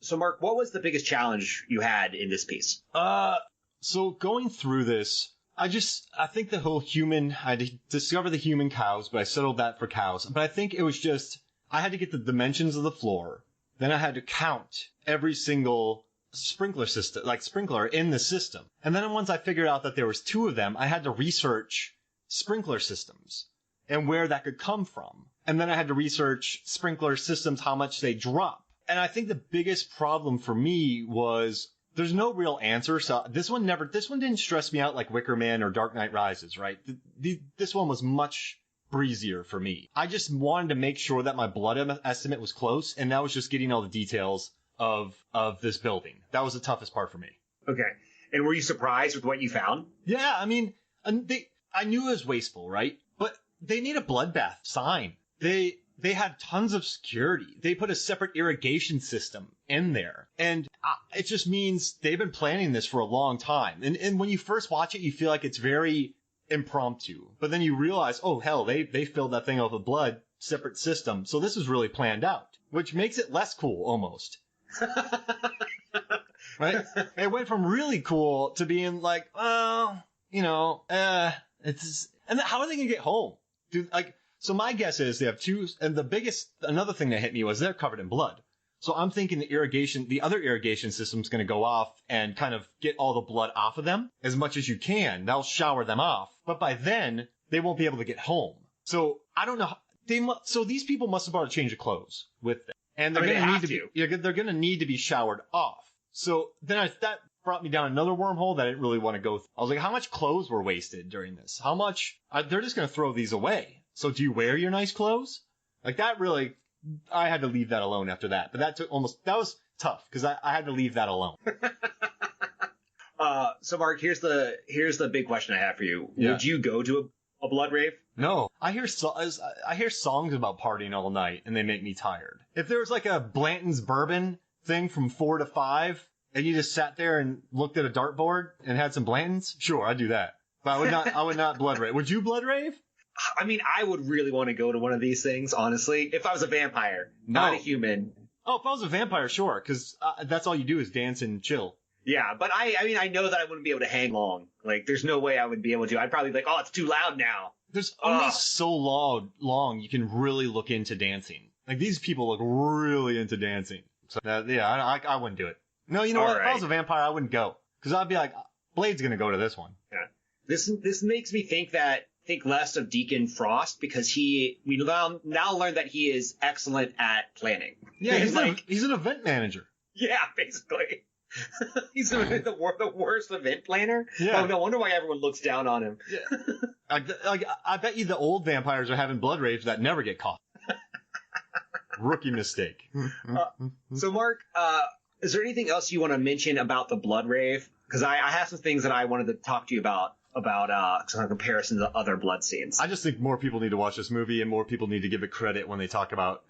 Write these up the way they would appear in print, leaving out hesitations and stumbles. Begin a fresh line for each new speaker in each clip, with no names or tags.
So Mark, what was the biggest challenge you had in this piece?
So going through this, I think the whole I discovered the human cows, but I settled that for cows. But I think it was just, I had to get the dimensions of the floor. Then I had to count every single sprinkler in the system. And then once I figured out that there was 2 of them, I had to research sprinkler systems and where that could come from. And then I had to research sprinkler systems, how much they drop. And I think the biggest problem for me was there's no real answer. So this one didn't stress me out like Wicker Man or Dark Knight Rises, right? This one was much breezier for me. I just wanted to make sure that my blood estimate was close, and that was just getting all the details of this building. That was the toughest part for me.
Okay. And were you surprised with what you found?
Yeah, I mean, I knew it was wasteful, right? But they need a bloodbath sign. They had tons of security. They put a separate irrigation system in there. And it just means they've been planning this for a long time. And when you first watch it, you feel like it's very impromptu. But then you realize, oh, hell, they filled that thing up with blood, separate system. So this is really planned out, which makes it less cool almost. Right? It went from really cool to being like, well, it's... And then how are they going to get home? Dude, like... So my guess is they have 2, and another thing that hit me was they're covered in blood. So I'm thinking the other irrigation system's going to go off and kind of get all the blood off of them as much as you can. That'll shower them off. But by then, they won't be able to get home. So I don't know. So these people must have brought a change of clothes with them. And they're going to need to be showered off. So then that brought me down another wormhole that I didn't really want to go through. I was like, how much clothes were wasted during this? How much? They're just going to throw these away. So do you wear your nice clothes? Like that really, I had to leave that alone after that. But that was tough because I had to leave that alone.
So Mark, here's the big question I have for you. Yeah. Would you go to a blood rave?
No. I hear songs about partying all night and they make me tired. If there was like a Blanton's bourbon thing from 4 to 5 and you just sat there and looked at a dartboard and had some Blantons, sure, I'd do that. But I would not blood rave. Would you blood rave?
I mean, I would really want to go to one of these things, honestly, if I was a vampire, not a human.
Oh, if I was a vampire, sure, because that's all you do is dance and chill.
Yeah, but I mean, I know that I wouldn't be able to hang long. Like, there's no way I would be able to. I'd probably be like, oh, it's too loud now.
There's only so long you can really look into dancing. Like, these people look really into dancing. So, I wouldn't do it. No, you know what? Right. If I was a vampire, I wouldn't go. Because I'd be like, Blade's going to go to this one.
Yeah. This makes me think less of Deacon Frost because we now learn that he is excellent at planning.
Yeah, he's an event manager.
Yeah, basically. He's the worst event planner. Yeah. Oh, no wonder why everyone looks down on him.
Yeah. I bet you the old vampires are having blood raves that never get caught. Rookie mistake.
So Mark, is there anything else you want to mention about the blood rave? Because I have some things that I wanted to talk to you about some comparison to other blood scenes.
I just think more people need to watch this movie and more people need to give it credit when they talk about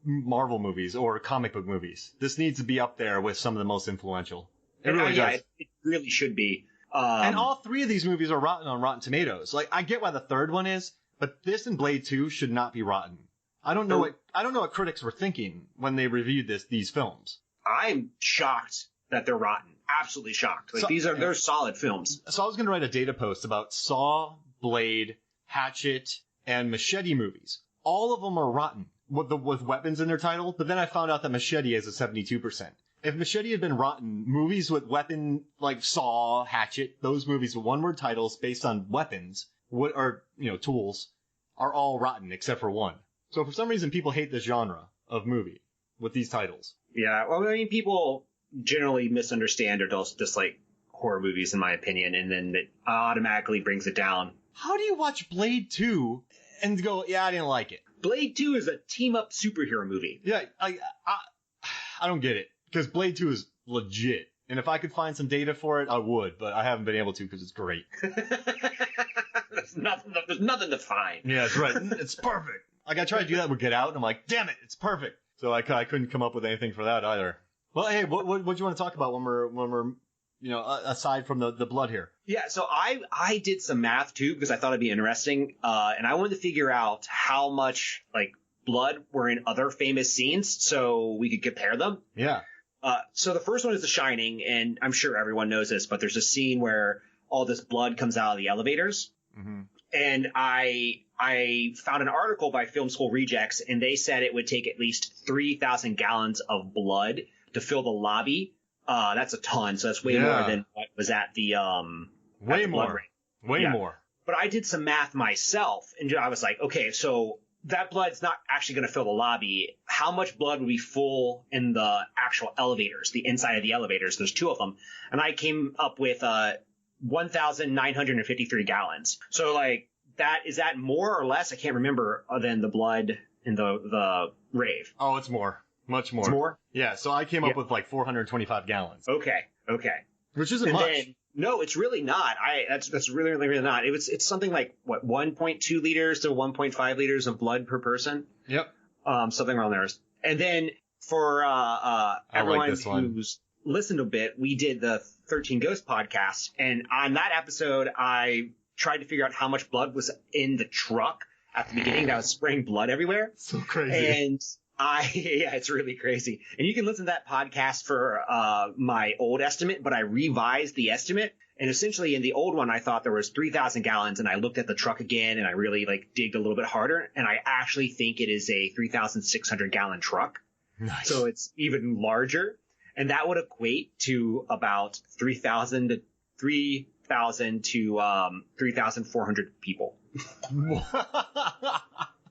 Marvel movies or comic book movies. This needs to be up there with some of the most influential. It really does.
It really should be.
And all 3 of these movies are rotten on Rotten Tomatoes. Like, I get why the 3rd one is, but this and Blade 2 should not be rotten. I don't know what critics were thinking when they reviewed these films.
I'm shocked that they're rotten. Absolutely shocked. Like, they're solid films.
So I was going to write a data post about Saw, Blade, Hatchet, and Machete movies. All of them are rotten with weapons in their title, but then I found out that Machete is a 72%. If Machete had been rotten, movies with weapon like Saw, Hatchet, those movies with one-word titles based on weapons tools are all rotten except for one. So for some reason, people hate this genre of movie with these titles.
Yeah, well, I mean, people generally misunderstand or dislike horror movies, in my opinion, and then it automatically brings it down.
How do you watch Blade 2 and go, yeah, I didn't like it?
Blade 2 is a team-up superhero movie.
Yeah, I don't get it, because Blade 2 is legit. And if I could find some data for it, I would, but I haven't been able to because it's great.
There's nothing to find.
Yeah, that's right. It's perfect. Like, I tried to do that with Get Out, and I'm like, damn it, it's perfect. So I couldn't come up with anything for that either. Well, hey, what do you want to talk about when we're aside from the blood here?
Yeah, so I did some math too because I thought it'd be interesting, and I wanted to figure out how much like blood were in other famous scenes so we could compare them.
Yeah.
So the first one is The Shining, and I'm sure everyone knows this, but there's a scene where all this blood comes out of the elevators.
Mm-hmm.
And I found an article by Film School Rejects, and they said it would take at least 3,000 gallons of blood to fill the lobby. That's a ton, so that's way more than what was at the
way
at the
more, way more.
But I did some math myself, and I was like, okay, so that blood's not actually going to fill the lobby. How much blood would be full in the actual elevators, the inside of the elevators? There's 2 of them, and I came up with 1,953 gallons. So like is that more or less? I can't remember than the blood in the Rave.
Oh, it's more. Much more.
It's more?
Yeah, so I came up with like 425 gallons.
Okay.
Which isn't much.
Then, no, it's really not. That's really not. It's something like what 1.2 liters to 1.5 liters of blood per person.
Yep.
Something around there. And then for everyone who's listened a bit, we did the 13 Ghost podcast, and on that episode, I tried to figure out how much blood was in the truck at the beginning. That was spraying blood everywhere.
So crazy.
And it's really crazy. And you can listen to that podcast for my old estimate, but I revised the estimate. And essentially in the old one, I thought there was 3,000 gallons, and I looked at the truck again and I really digged a little bit harder. And I actually think it is a 3,600 gallon truck.
Nice.
So it's even larger. And that would equate to about 3,000 to 3,400 people.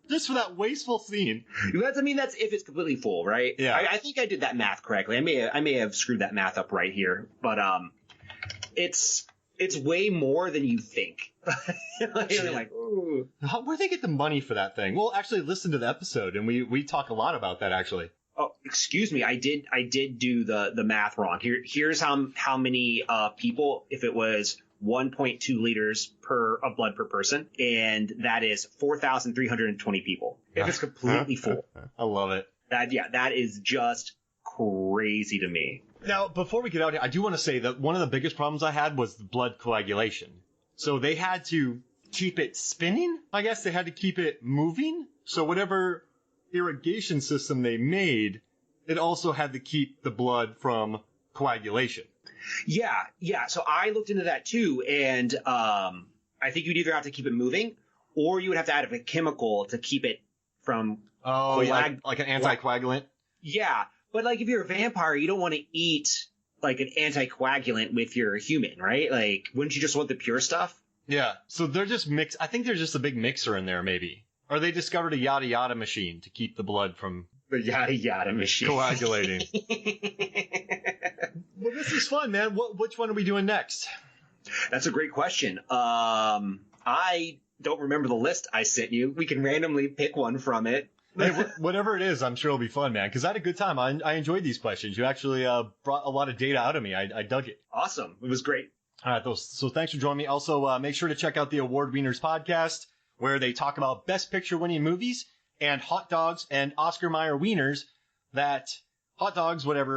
Just for that wasteful scene.
That's if it's completely full, right?
Yeah.
I think I did that math correctly. I may have screwed that math up right here, but it's way more than you think. Like, ooh.
Where'd they get the money for that thing? Well, actually, listen to the episode, and we talk a lot about that actually.
Oh, excuse me. I did do the math wrong. Here's how many people, if it was 1.2 liters of blood per person, and that is 4,320 people. If it's completely full.
I love it.
That is just crazy to me.
Now, before we get out here, I do want to say that one of the biggest problems I had was the blood coagulation. So they had to keep it spinning, I guess. They had to keep it moving. So whatever irrigation system they made, it also had to keep the blood from coagulation.
Yeah. So I looked into that too, and I think you'd either have to keep it moving, or you would have to add a chemical to keep it from
like an anticoagulant.
Yeah, but like if you're a vampire, you don't want to eat like an anticoagulant with your human, right? Like, wouldn't you just want the pure stuff?
Yeah. So they're just I think there's just a big mixer in there, maybe. Or they discovered a yada yada machine to keep the blood from
the yada yada machine
coagulating. Well, this is fun, man. Which one are we doing next?
That's a great question. I don't remember the list I sent you. We can randomly pick one from it.
Hey, whatever it is, I'm sure it'll be fun, man. Because I had a good time. I enjoyed these questions. You actually brought a lot of data out of me. I dug it.
Awesome. It was great.
All right. So thanks for joining me. Also, make sure to check out the Award Wieners podcast, where they talk about Best Picture winning movies and hot dogs and Oscar Mayer wieners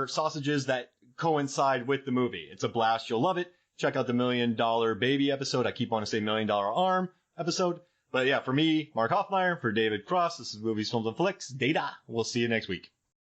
sausages that coincide with the movie. It's a blast. You'll love it. Check out the $1 Million Baby episode. I keep wanting to say $1 Million Arm episode. But yeah, for me, Mark Hoffmeyer, for David Cross, this is Movies, Films, and Flicks. Data. We'll see you next week.